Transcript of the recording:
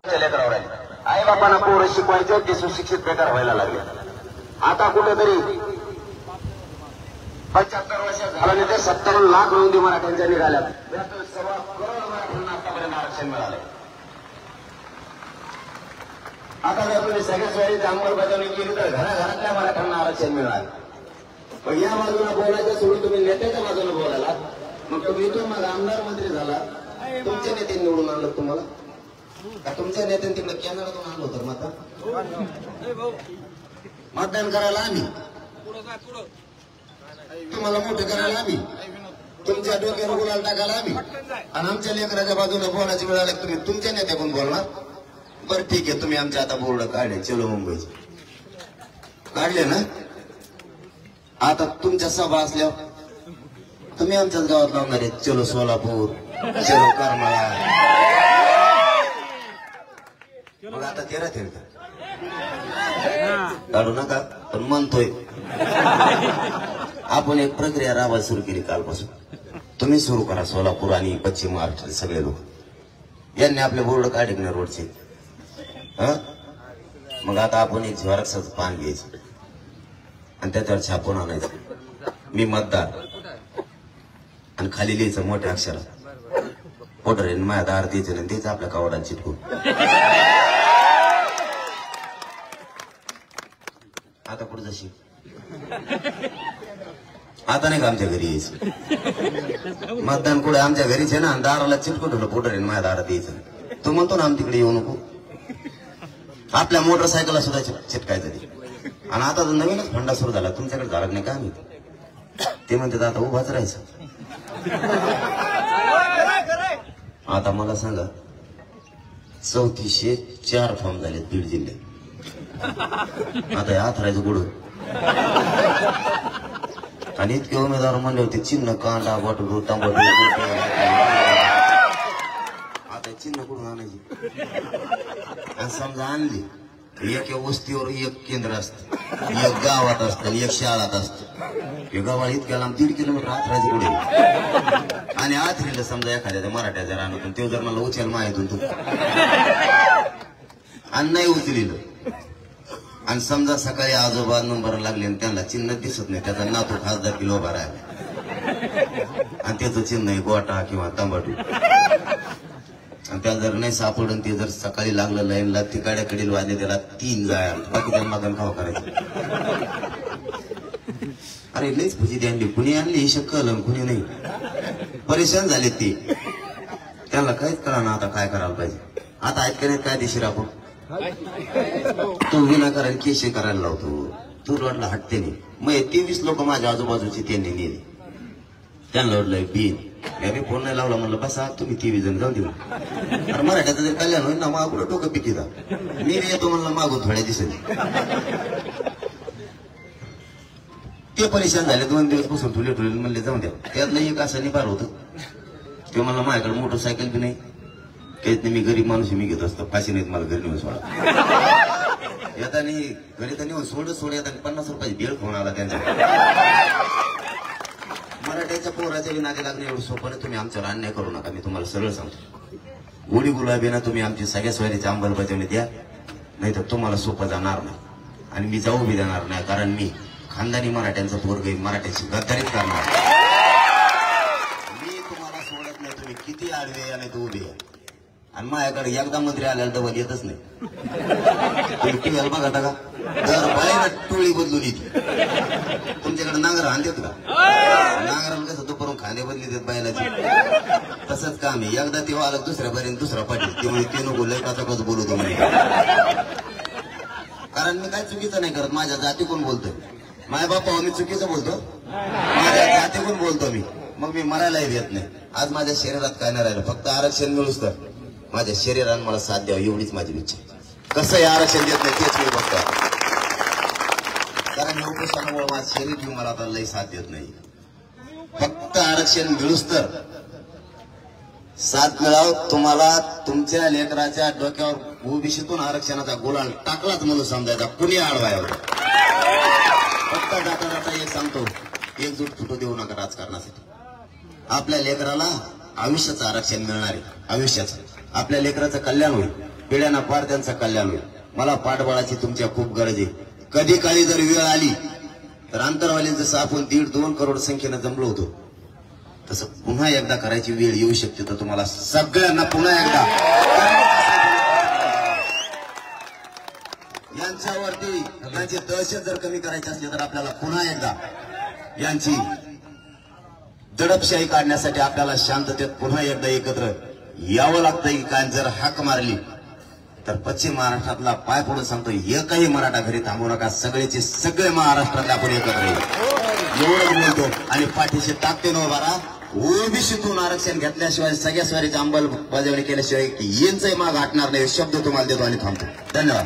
लेकरावर आहे. आई बापांना पोरं शिकवायचं ते सुशिक्षित बेकार व्हायला लागले. आता कुठेतरी 75 वर्ष झाल्याने ते 57 लाख नोंदी मराठ्यांच्या निघाल्या. 1.25 करोड मराठ्यांना आतापर्यंत आरक्षण मिळाले. आता जर तुम्ही सगळ्या सोयीची अंमलबजावणी केली तर घराघरातल्या मराठ्यांना आरक्षण मिळालं. पण या बाजूला बोलायचं सोडून तुम्ही नेत्याच्या बाजूला बोलायला, मग तुम्ही तो मग आमदार मंत्री झाला. तुमच्या नेते निवडून आणलं तुम्हाला का तुमच्या नेत्याने तिकडे कॅनडातून आणलं होतं? मतदान करायला आम्ही, तुम्हाला मोठं करायला आम्ही, तुमच्या डोक्यावर गुलाल टाकायला आम्ही, आणि आमच्या लेकराच्या बाजूला बोलायची वेळ आली तुम्ही तुमच्या नेत्याकडून बोलणार. बरं ठीक आहे, तुम्ही आमच्या आता बोर्ड काढले, चलो मुंबईचे काढले ना. आता तुमच्या सभा असल्यावर तुम्ही आमच्याच गावात लावणार आहे, चलो सोलापूर, चलो करमाळा. मग आता ते राहतील का? काढू नका, पण म्हणतोय आपण एक प्रक्रिया राबवायला सुरू केली कालपासून. तुम्ही सुरू करा, सोलापूर आणि पश्चिम महाराष्ट्रातील सगळे लोक यांनी आपले बोर्ड काढले ना रोडचे. मग आता आपण एक झेरॉक्सचं पान घ्यायचं आणि त्याच्यावर छापून आणायचं, मी मतदार, आणि खाली लिहायचं मोठ्या अक्षरात पोटर माझ्या दार द्यायचं नाही, तेच आपल्या कावडात चिटकून. आता पुढे जशी आता नाही का आमच्या घरी यायचं मतदान कुठे आमच्या घरीच आहे ना, दाराला चिटकून ठेवलं पोटर माझ्या दारात द्यायचं. तो म्हणतो ना आम तिकडे येऊ नको, आपल्या मोटरसायकलला सुद्धा चिटकायचं ते. आणि आता तर नवीनच फंडा सुरू झाला, तुमच्याकडे झाला नाही का? आम्ही ते म्हणतात आता उभाच राहायचं. आता मला सांगा, 3404 फॉर्म झाले बीड जिल्ह्यात. आता हे आथरायचं गुड आणि इतके उमेदवार म्हणले होते चिन्ह कांदा बटाटो टमाटो. आता चिन्ह कुठून आणायची? आणि समजा आणली एक वस्तीवर एक केंद्र असतं, एक गावात असतं, एक शाळात असतं. गावाला इतक्या लांब 1.5 किलोमीटर आथरायचं पुढे. आणि आथरीला समजा एखाद्या मराठ्याच्या रानातून ते जर मला उचल माहितून तू आणि नाही उचलिलं, आणि समजा सकाळी आजोबा नंबर लागले आणि त्यांना चिन्ह दिसत नाही, त्याचा नातू खासदार किलो उभा राहिला आणि त्याचं चिन्ह आहे गोटा किंवा तांबाटू, आणि त्याला जर नाही सापडून ते जर सकाळी लागलं लाईनला तिकाड्याकडील वाजले त्याला 3 जाया, बाकी त्यांना मतदान खावा करायचं. अरे लईच फुजी आणली, कुणी आणली ही शक्कल, कुणी नाही. परेशान झाले ते, त्यांना काहीच कळा ना आता काय करायला पाहिजे. आता आहेत का नाही कायदेशीर आपण तो विनाकारण केशी करायला लावतो, तू रोडला हटते नाही. मग 23 लोक माझ्या आजूबाजूचे त्यांनी नेले, त्यांना ओढलंय बिन. मी फोन नाही लावला, म्हणलं बसा तुम्ही 23 जण जाऊन देऊ. अरे मराठ्याचं जर कल्याण होईल ना, मागून डोकं पिटीचा मी येतो म्हणलं मागून थोड्या दिवसांनी. ते परेशान झाले, 2 दिवस बसून ठुले म्हणले जाऊन द्या. त्यातलं एक असं निभार होतं, ते म्हणलं माझ्याकडे मोटरसायकल बी नाही, काहीच नाही, मी गरीब माणूस मी घेत असतो, फाशी नाहीत मला घरी नेऊन सोडा. येता नाही घरी तर नेऊन सोड येता 50 रुपयाची बेळ फोन आला त्यांच्या. मराठ्याच्या पोराच्या विनादी लागणे एवढं सोपं नाही. तुम्ही आमच्यावर अन्याय करू नका, मी तुम्हाला सरळ सांगतो. गोडी गुलाबीना तुम्ही आमची सगळ्या सोयरीची अंमलबजावणी द्या, नाही तर तुम्हाला सोपं जाणार नाही. आणि मी जाऊ बी देणार नाही, कारण मी खानदानी मराठ्यांचं पोरग, मराठ्याची गद्दारीच करणार. मी तुम्हाला सोडत नाही, तुम्ही किती आडवे या नाही तर उभे या. आणि माझ्याकडे एकदा मंत्री आल्याला डबल येतच नाही. तुम्ही टीव्हीला बघा का दर बाहेर टोळी बदलून येते. तुमच्याकडे नांगर आणतात का? नांगराला कसं दुपारून खांदे बदली देत बायलाची, तसंच काम आहे. एकदा ते आलं दुसऱ्या पर्यंत दुसरा पाटील, ते म्हणजे ते नको लय कसा कसं बोलवतो म्हणे. कारण मी काय चुकीचं नाही करत, माझ्या जातीकडून बोलतोय. माझ्या बापा मी चुकीचं बोलतो, माझ्या जातीकडून बोलतो मी. मग मी मरायलाही देत नाही. आज माझ्या शरीरात काय नाही राहिलं, फक्त आरक्षण मिळूच तर माझ्या शरीरानं मला साथ द्यावं एवढीच माझी इच्छा. कसं आरक्षण देत नाही तेच मी बघतो, कारण उपोषणामुळे माझं शरीर घेऊन मला आता लई साथ देत नाही. फक्त आरक्षण मिळूच तर साथ मिळावं. तुम्हाला तुमच्या लेकराच्या डोक्यावर ओबीसीतून आरक्षणाचा गुलाल टाकलाच म्हणून समजायचा, कुणी आडवायवर. फक्त जाता जाता एक सांगतो, एकजूट फुटू देऊ नका राजकारणासाठी. आपल्या लेकराला आयुष्याचं आरक्षण मिळणार आहे, आयुष्याचं आपल्या लेकराचं कल्याण होईल. पिढ्यांना पार त्यांचं कल्याण होईल. मला पाठबळाची तुमच्या खूप गरज आहे. कधी काळी जर वेळ आली तर अंतरवाली जसं आपण 1.5-2 करोड संख्येनं जमलो होतो तसं पुन्हा एकदा करायची वेळ येऊ शकते. तर तुम्हाला सगळ्यांना पुन्हा एकदा यांच्यावरती यांची दहशत जर कमी करायची असली तर आपल्याला पुन्हा एकदा यांची दडपशाही काढण्यासाठी आपल्याला शांततेत पुन्हा एकदा एकत्र यावं लागतं. काय जर हाक मारली तर पश्चिम महाराष्ट्रातला पाय पडून सांगतो एकही मराठा घरी थांबू नका. सगळेचे सगळे महाराष्ट्रातले आपण एकत्र येऊ एवढंच बोलतो. आणि पाठीशी ताकदीनं उभा राहा. ओबीसीतून आरक्षण घेतल्याशिवाय सगळ्या स्वारीची अंमलबजावणी केल्याशिवाय यांचंही माग हटणार नाही शब्द तुम्हाला देतो आणि थांबतो. धन्यवाद.